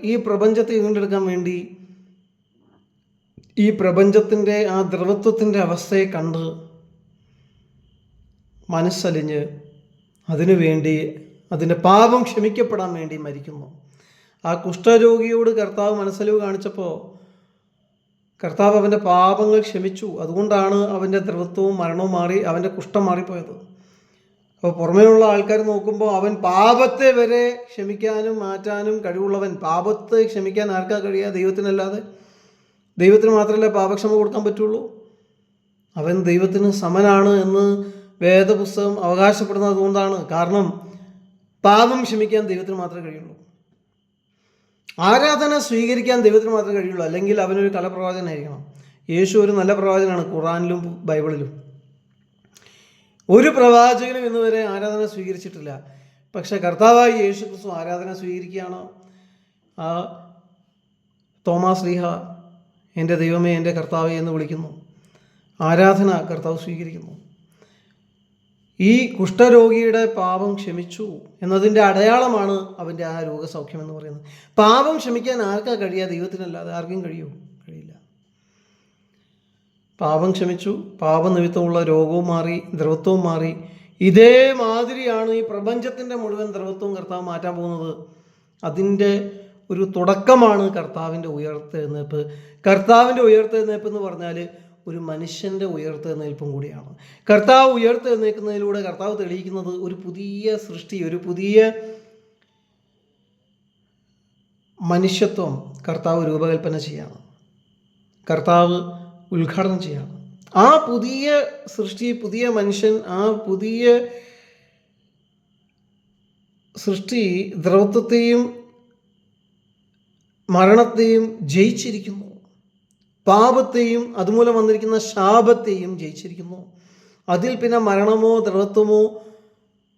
ഈ പ്രപഞ്ചത്തെ വീണ്ടെടുക്കാൻ വേണ്ടി ഈ പ്രപഞ്ചത്തിൻ്റെ ആ ദ്രവത്വത്തിൻ്റെ അവസ്ഥയെ കണ്ട് മനസ്സലിഞ്ഞ് അതിനു വേണ്ടി അതിൻ്റെ പാപം ക്ഷമിക്കപ്പെടാൻ വേണ്ടി മരിക്കുന്നു. ആ കുഷ്ഠരോഗിയോട് കർത്താവ് മനസ്സലിവ് കാണിച്ചപ്പോൾ കർത്താവ് അവൻ്റെ പാപങ്ങൾ ക്ഷമിച്ചു. അതുകൊണ്ടാണ് അവൻ്റെ ദ്രവത്വവും മരണവും മാറി, അവൻ്റെ കുഷ്ഠം മാറിപ്പോയത്. അപ്പോൾ പുറമേയുള്ള ആൾക്കാർ നോക്കുമ്പോൾ അവൻ പാപത്തെ വരെ ക്ഷമിക്കാനും മാറ്റാനും കഴിവുള്ളവൻ. പാപത്തെ ക്ഷമിക്കാൻ ആർക്കാ കഴിയുക? ദൈവത്തിനല്ലാതെ. ദൈവത്തിന് മാത്രമല്ലേ പാപക്ഷമ കൊടുക്കാൻ പറ്റുള്ളൂ. അവൻ ദൈവത്തിന് സമനാണ് എന്ന് വേദപുസ്തകം അവകാശപ്പെടുന്നത് അതുകൊണ്ടാണ്. കാരണം പാപം ക്ഷമിക്കാൻ ദൈവത്തിന് മാത്രമേ കഴിയുള്ളൂ. ആരാധന സ്വീകരിക്കാൻ ദൈവത്തിന് മാത്രമേ കഴിയുള്ളൂ. അല്ലെങ്കിൽ അവനൊരു കള്ളപ്രവാചകനായിരിക്കണം. യേശു ഒരു നല്ല പ്രവാചകനാണ്. ഖുറാനിലും ബൈബിളിലും ഒരു പ്രവാചകനും ഇന്നുവരെ ആരാധന സ്വീകരിച്ചിട്ടില്ല. പക്ഷെ കർത്താവായി യേശു ക്രിസ്തു ആരാധന സ്വീകരിക്കുകയാണ്. ആ തോമാസ് ലീഹ എൻ്റെ ദൈവമേ എൻ്റെ കർത്താവേ എന്ന് വിളിക്കുന്നു. ആരാധന കർത്താവ് സ്വീകരിക്കുന്നു. ഈ കുഷ്ഠരോഗിയുടെ പാപം ക്ഷമിച്ചു എന്നതിൻ്റെ അടയാളമാണ് അവൻ്റെ ആ രോഗസൗഖ്യം എന്ന് പറയുന്നത്. പാപം ക്ഷമിക്കാൻ ആർക്കാ കഴിയുക? ദൈവത്തിനല്ലാതെ ആർക്കും കഴിയുമോ? കഴിയില്ല. പാപം ക്ഷമിച്ചു, പാപനിമിത്തമുള്ള രോഗവും മാറി, ദ്രവത്വവും മാറി. ഇതേ മാതിരിയാണ് ഈ പ്രപഞ്ചത്തിൻ്റെ മുഴുവൻ ദ്രവത്വവും കർത്താവ് മാറ്റാൻ പോകുന്നത്. അതിൻ്റെ ഒരു തുടക്കമാണ് കർത്താവിൻ്റെ ഉയർത്തെഴുന്നേൽപ്പ്. കർത്താവിൻ്റെ ഉയർത്തെഴുന്നേൽപ്പ് എന്ന് പറഞ്ഞാൽ ഒരു മനുഷ്യൻ്റെ ഉയർത്തെഴുന്നേൽപ്പും കൂടിയാണ്. കർത്താവ് ഉയർത്തെഴുന്നേൽക്കുന്നതിലൂടെ കർത്താവ് തെളിയിക്കുന്നത് ഒരു പുതിയ സൃഷ്ടി, ഒരു പുതിയ മനുഷ്യത്വം കർത്താവ് രൂപകൽപ്പന ചെയ്യാണ്, കർത്താവ് ഉദ്ഘാടനം ചെയ്യാണ്. ആ പുതിയ സൃഷ്ടി, പുതിയ മനുഷ്യൻ, ആ പുതിയ സൃഷ്ടി ദ്രവത്വത്തെയും മരണത്തെയും ജയിച്ചിരിക്കുന്നു. പാപത്തെയും അതുമൂലം വന്നിരിക്കുന്ന ശാപത്തെയും ജയിച്ചിരിക്കുന്നു. അതിൽ പിന്നെ മരണമോ ദ്രവത്വമോ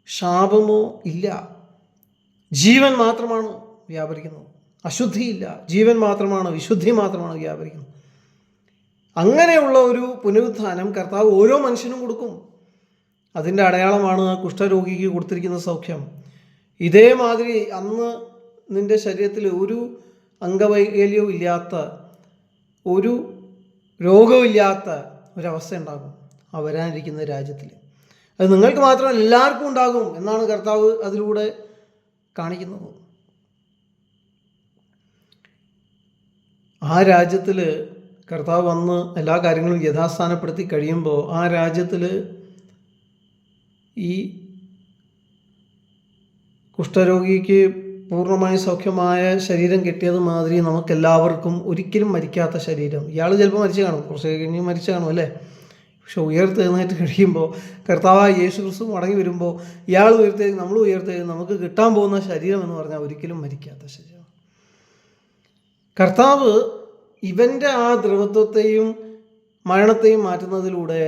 ശാപമോ ഇല്ല. ജീവൻ മാത്രമാണ് വ്യാപരിക്കുന്നത്. അശുദ്ധിയില്ല. ജീവൻ മാത്രമാണ്, വിശുദ്ധി മാത്രമാണ് വ്യാപരിക്കുന്നത്. അങ്ങനെയുള്ള ഒരു പുനരുത്ഥാനം കർത്താവ് ഓരോ മനുഷ്യനും കൊടുക്കും. അതിൻ്റെ അടയാളമാണ് ആ കുഷ്ഠരോഗിക്ക് കൊടുത്തിരിക്കുന്ന സൗഖ്യം. ഇതേമാതിരി അന്ന് നിൻ്റെ ശരീരത്തിൽ ഒരു അംഗവൈകല്യവും ഇല്ലാത്ത, ഒരു രോഗമില്ലാത്ത ഒരവസ്ഥ ഉണ്ടാകും ആ വരാനിരിക്കുന്ന രാജ്യത്തിൽ. അത് നിങ്ങൾക്ക് മാത്രമല്ല എല്ലാവർക്കും ഉണ്ടാകും എന്നാണ് കർത്താവ് അതിലൂടെ കാണിക്കുന്നത്. ആ രാജ്യത്തിൽ കർത്താവ് വന്ന് എല്ലാ കാര്യങ്ങളും യഥാസ്ഥാനപ്പെടുത്തി കഴിയുമ്പോൾ ആ രാജ്യത്തിൽ ഈ കുഷ്ഠരോഗിക്ക് പൂർണ്ണമായി സൗഖ്യമായ ശരീരം കിട്ടിയത് മാതിരി നമുക്കെല്ലാവർക്കും ഒരിക്കലും മരിക്കാത്ത ശരീരം. ഇയാൾ ചിലപ്പോൾ മരിച്ചു കാണും, കുറച്ച് കഴിഞ്ഞ് മരിച്ചു കാണും അല്ലേ. പക്ഷെ ഉയർത്തെഴുന്നേറ്റ് കഴിയുമ്പോൾ കർത്താവായ യേശു ക്രിസ്തു മടങ്ങി വരുമ്പോൾ ഇയാൾ ഉയർത്തെഴുതി നമ്മൾ ഉയർത്തെഴുതി നമുക്ക് കിട്ടാൻ പോകുന്ന ശരീരം എന്ന് പറഞ്ഞാൽ ഒരിക്കലും മരിക്കാത്ത ശരീരം. കർത്താവ് ഇവൻ്റെ ആ ദ്രവത്വത്തെയും മരണത്തെയും മാറ്റുന്നതിലൂടെ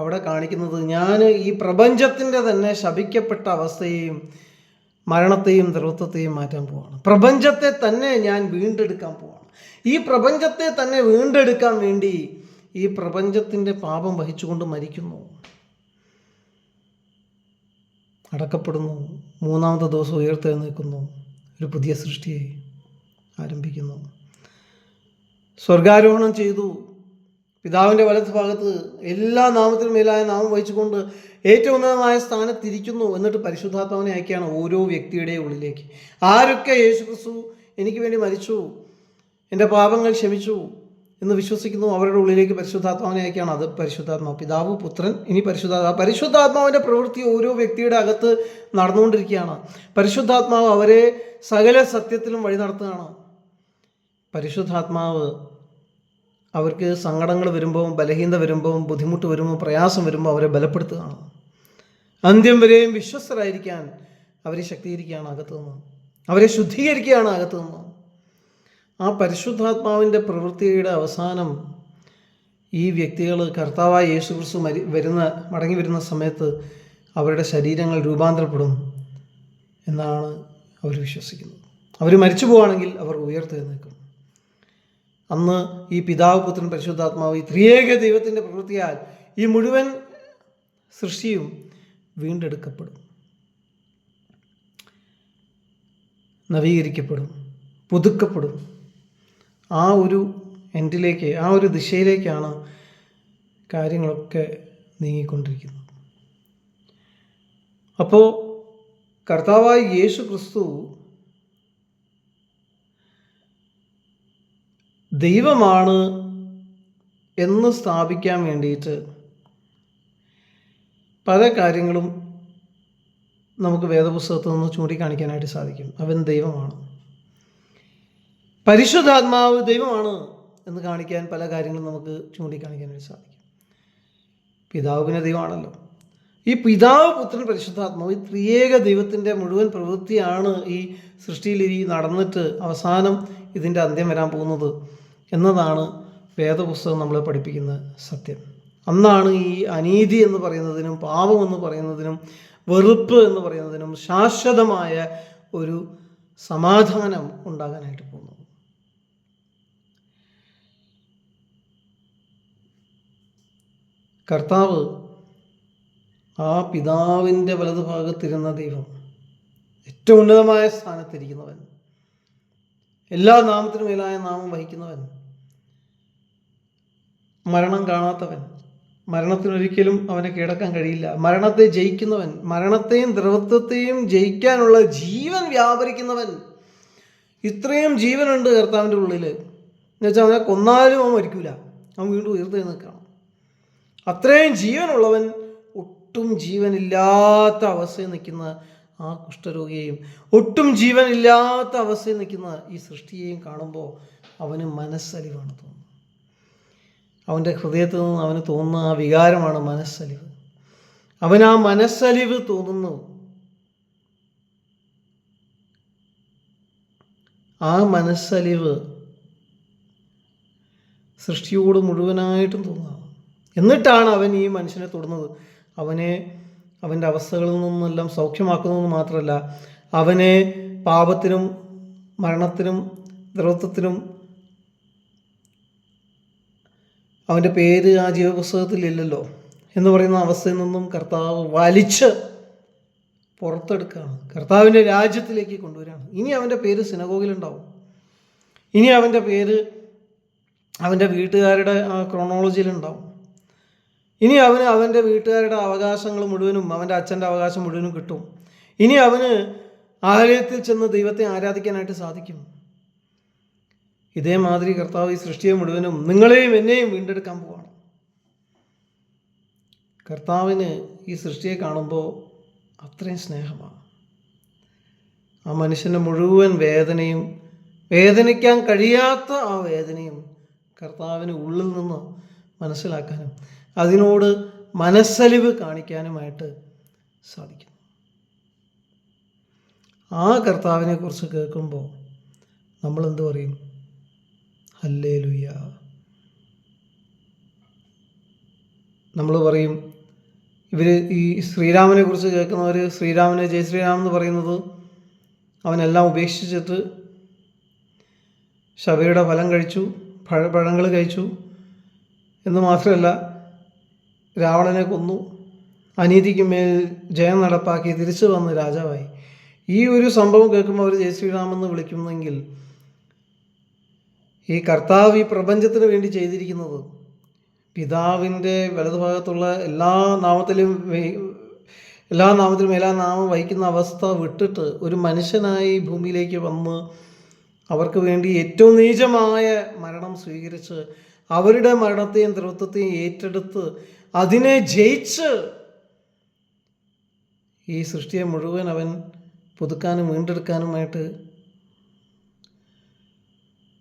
അവിടെ കാണിക്കുന്നത് ഞാൻ ഈ പ്രപഞ്ചത്തിൻ്റെ തന്നെ ശപിക്കപ്പെട്ട അവസ്ഥയെയും മരണത്തെയും ദ്രവത്വത്തെയും മാറ്റാൻ പോവാണ്. പ്രപഞ്ചത്തെ തന്നെ ഞാൻ വീണ്ടെടുക്കാൻ പോവാണ്. ഈ പ്രപഞ്ചത്തെ തന്നെ വീണ്ടെടുക്കാൻ വേണ്ടി ഈ പ്രപഞ്ചത്തിൻ്റെ പാപം വഹിച്ചുകൊണ്ട് മരിക്കുന്നു, അടക്കപ്പെടുന്നു, മൂന്നാമത്തെ ദിവസം ഉയർത്തെഴുന്നേൽക്കുന്നു, ഒരു പുതിയ സൃഷ്ടിയെ ആരംഭിക്കുന്നു. സ്വർഗാരോഹണം ചെയ്തു, പിതാവിൻ്റെ വലത്ത് ഭാഗത്ത് എല്ലാ നാമത്തിനും മേലായ നാമം വഹിച്ചുകൊണ്ട് ഏറ്റവും ഉന്നതമായ സ്ഥാനത്തിരിക്കുന്നു. എന്നിട്ട് പരിശുദ്ധാത്മാവിനെ അയക്കുകയാണ് ഓരോ വ്യക്തിയുടെയും ഉള്ളിലേക്ക്. ആരൊക്കെ യേശു ക്രിസ്തു എനിക്ക് വേണ്ടി മരിച്ചു, എൻ്റെ പാപങ്ങൾ ക്ഷമിച്ചു എന്ന് വിശ്വസിക്കുന്നു അവരുടെ ഉള്ളിലേക്ക് പരിശുദ്ധാത്മാവിനെ അയക്കുകയാണ്. അത് പരിശുദ്ധാത്മാവ്, പിതാവ്, പുത്രൻ, ഇനി പരിശുദ്ധാത്മാവിൻ്റെ പ്രവൃത്തി ഓരോ വ്യക്തിയുടെ അകത്ത് നടന്നുകൊണ്ടിരിക്കുകയാണ്. പരിശുദ്ധാത്മാവ് അവരെ സകല സത്യത്തിലും വഴി നടത്തുകയാണ്. പരിശുദ്ധാത്മാവ് അവർക്ക് സങ്കടങ്ങൾ വരുമ്പോൾ, ബലഹീനത വരുമ്പോൾ, ബുദ്ധിമുട്ട് വരുമ്പോൾ, പ്രയാസം വരുമ്പോൾ അവരെ ബലപ്പെടുത്തുകയാണ്. അന്ത്യം വരെയും വിശ്വസ്തരായിരിക്കാൻ അവരെ ശക്തീകരിക്കുകയാണ് അകത്തുനിന്ന്, അവരെ ശുദ്ധീകരിക്കുകയാണ് അകത്തുനിന്ന്. ആ പരിശുദ്ധാത്മാവിൻ്റെ പ്രവൃത്തിയുടെ അവസാനം ഈ വ്യക്തികൾ കർത്താവായ യേശു ക്രിസ്തു മടങ്ങി വരുന്ന സമയത്ത് അവരുടെ ശരീരങ്ങൾ രൂപാന്തരപ്പെടും എന്നാണ് അവർ വിശ്വസിക്കുന്നത്. അവർ മരിച്ചു പോവുകയാണെങ്കിൽ അവർ ഉയർത്തെഴുന്നേൽക്കും. അന്ന് ഈ പിതാവ്, പുത്രൻ, പരിശുദ്ധാത്മാവ്, ഈ ത്രിയേക ദൈവത്തിൻ്റെ പ്രവൃത്തിയാൽ ഈ മുഴുവൻ സൃഷ്ടിയും വീണ്ടെടുക്കപ്പെടും, നവീകരിക്കപ്പെടും, പുതുക്കപ്പെടും. ആ ഒരു എൻഡിലേക്ക്, ആ ഒരു ദിശയിലേക്കാണ് കാര്യങ്ങളൊക്കെ നീങ്ങിക്കൊണ്ടിരിക്കുന്നത്. അപ്പോൾ കർത്താവായ യേശു ക്രിസ്തു ദൈവമാണ് എന്ന് സ്ഥാപിക്കാൻ വേണ്ടിയിട്ട് പല കാര്യങ്ങളും നമുക്ക് വേദപുസ്തകത്തിൽ നിന്ന് ചൂണ്ടിക്കാണിക്കാനായിട്ട് സാധിക്കും. അവൻ ദൈവമാണ്. പരിശുദ്ധാത്മാവ് ദൈവമാണ് എന്ന് കാണിക്കാൻ പല കാര്യങ്ങളും നമുക്ക് ചൂണ്ടിക്കാണിക്കാനായിട്ട് സാധിക്കും. പിതാവ് പിന്നെ ദൈവമാണല്ലോ. ഈ പിതാവ്, പുത്രൻ, പരിശുദ്ധാത്മാവ്, ഈ ത്രിയേക ദൈവത്തിൻ്റെ മുഴുവൻ പ്രവൃത്തിയാണ് ഈ സൃഷ്ടിയിൽ ഈ നടന്നിട്ട് അവസാനം ഇതിൻ്റെ അന്ത്യം വരാൻ പോകുന്നത് എന്നതാണ് വേദപുസ്തകം നമ്മളെ പഠിപ്പിക്കുന്ന സത്യം. അന്നാണ് ഈ അനീതി എന്ന് പറയുന്നതിനും പാപം എന്ന് പറയുന്നതിനും വെറുപ്പ് എന്ന് പറയുന്നതിനും ശാശ്വതമായ ഒരു സമാധാനം ഉണ്ടാകാനായിട്ട് പോകുന്നത്. കർത്താവ് ആ പിതാവിൻ്റെ വലതുഭാഗത്തിരുന്ന ദൈവം, ഏറ്റവും ഉന്നതമായ സ്ഥാനത്തിരിക്കുന്നവൻ, എല്ലാ നാമത്തിനും മേലായ നാമം വഹിക്കുന്നവൻ, മരണം കാണാത്തവൻ, മരണത്തിനൊരിക്കലും അവനെ കീഴടക്കാൻ കഴിയില്ല, മരണത്തെ ജയിക്കുന്നവൻ, മരണത്തെയും ദ്രവത്വത്തെയും ജയിക്കാനുള്ള ജീവൻ വ്യാപരിക്കുന്നവൻ. ഇത്രയും ജീവനുണ്ട് കർത്താവിൻ്റെ ഉള്ളിൽ. എന്നുവെച്ചാൽ അവനെ കൊന്നാലും അവൻ മരിക്കൂല, അവൻ വീണ്ടും ഉയർത്തെഴുന്നേൽക്കണം. അത്രയും ജീവനുള്ളവൻ ഒട്ടും ജീവനില്ലാത്ത അവസ്ഥയിൽ നിൽക്കുന്ന ആ കുഷ്ഠരോഗിയെയും ഒട്ടും ജീവനില്ലാത്ത അവസ്ഥയിൽ നിൽക്കുന്ന ഈ സൃഷ്ടിയെയും കാണുമ്പോൾ അവന് മനസ്സലിവാണ് തോന്നുന്നത്. അവൻ്റെ ഹൃദയത്തിൽ നിന്ന് അവന് തോന്നുന്ന ആ വികാരമാണ് മനസ്സലിവ്. അവന് ആ മനസ്സലിവ് തോന്നുന്നു. ആ മനസ്സലിവ് സൃഷ്ടിയോട് മുഴുവനായിട്ടും തോന്നുക. എന്നിട്ടാണ് അവൻ ഈ മനുഷ്യനെ തൊടുന്നത്. അവനെ അവൻ്റെ അവസ്ഥകളിൽ നിന്നെല്ലാം സൗഖ്യമാക്കുന്നതെന്ന് മാത്രമല്ല, അവനെ പാപത്തിനും മരണത്തിനും ദ്രവത്വത്തിനും അവൻ്റെ പേര് ആ ജീവപുസ്തകത്തിലില്ലല്ലോ എന്ന് പറയുന്ന അവസ്ഥയിൽ നിന്നും കർത്താവ് വലിച്ച് പുറത്തെടുക്കുകയാണ്. കർത്താവിൻ്റെ രാജ്യത്തിലേക്ക് കൊണ്ടുവരികയാണ്. ഇനി അവൻ്റെ പേര് സിനഗോഗിലുണ്ടാവും. ഇനി അവൻ്റെ പേര് അവൻ്റെ വീട്ടുകാരുടെ ആ ക്രോണോളജിയിലുണ്ടാവും. ഇനി അവന് അവൻ്റെ വീട്ടുകാരുടെ അവകാശങ്ങൾ മുഴുവനും, അവൻ്റെ അച്ഛൻ്റെ അവകാശം മുഴുവനും കിട്ടും. ഇനി അവന് ആലയത്തിൽ ചെന്ന് ദൈവത്തെ ആരാധിക്കാനായിട്ട് സാധിക്കും. ഇതേമാതിരി കർത്താവ് ഈ സൃഷ്ടിയെ മുഴുവനും നിങ്ങളെയും എന്നെയും വീണ്ടെടുക്കാൻ പോവാണ്. കർത്താവിന് ഈ സൃഷ്ടിയെ കാണുമ്പോൾ അത്രയും സ്നേഹമാണ്. ആ മനുഷ്യൻ്റെ മുഴുവൻ വേദനയും, വേദനിക്കാൻ കഴിയാത്ത ആ വേദനയും കർത്താവിന് ഉള്ളിൽ നിന്ന് മനസ്സിലാക്കാനും അതിനോട് മനസ്സലിവ് കാണിക്കാനുമായിട്ട് സാധിക്കും. ആ കർത്താവിനെ കുറിച്ച് കേൾക്കുമ്പോൾ നമ്മളെന്ത് പറയും? ഹല്ലേലൂയ. നമ്മൾ പറയും, ഇവർ ഈ ശ്രീരാമനെ കുറിച്ച് കേൾക്കുന്നവർ ശ്രീരാമനെ ജയ് ശ്രീരാം എന്ന് പറയുന്നത് അവനെല്ലാം ഉപേക്ഷിച്ചിട്ട് ശബരിയുടെ ഫലം കഴിച്ചു, പഴങ്ങൾ കഴിച്ചു എന്ന് മാത്രമല്ല രാവണനെ കൊന്നു, അനീതിക്ക് മേൽ ജയം നടപ്പാക്കി തിരിച്ചു വന്ന് രാജാവായി. ഈ ഒരു സംഭവം കേൾക്കുമ്പോൾ അവർ ജയ് ശ്രീരാമെന്ന് വിളിക്കുന്നെങ്കിൽ ഈ കർത്താവ് ഈ പ്രപഞ്ചത്തിന് വേണ്ടി ചെയ്തിരിക്കുന്നത് പിതാവിൻ്റെ വലതുഭാഗത്തുള്ള എല്ലാ നാമത്തിലും എല്ലാ നാമം വഹിക്കുന്ന അവസ്ഥ വിട്ടിട്ട് ഒരു മനുഷ്യനായി ഭൂമിയിലേക്ക് വന്ന് അവർക്ക് വേണ്ടി ഏറ്റവും നീചമായ മരണം സ്വീകരിച്ച് അവരുടെ മരണത്തെയും ദ്രവത്വത്തെയും ഏറ്റെടുത്ത് അതിനെ ജയിച്ച് ഈ സൃഷ്ടിയെ മുഴുവൻ അവൻ പുതുക്കാനും വീണ്ടെടുക്കാനുമായിട്ട്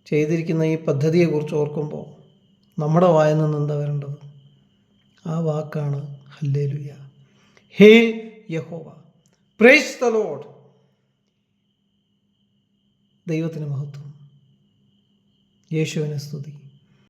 ചെയ്തിരിക്കുന്ന ഈ പദ്ധതിയെക്കുറിച്ച് ഓർക്കുമ്പോൾ നമ്മുടെ വായിൽ നിന്ന് എന്താ വരേണ്ടത്? ആ വാക്കാണ് ഹല്ലേലൂയ. ഹേൽ യഹോവ, പ്രൈസ് ദ ലോർഡ്. ദൈവത്തിന് മഹത്വം, യേശുവിനെ സ്തുതി.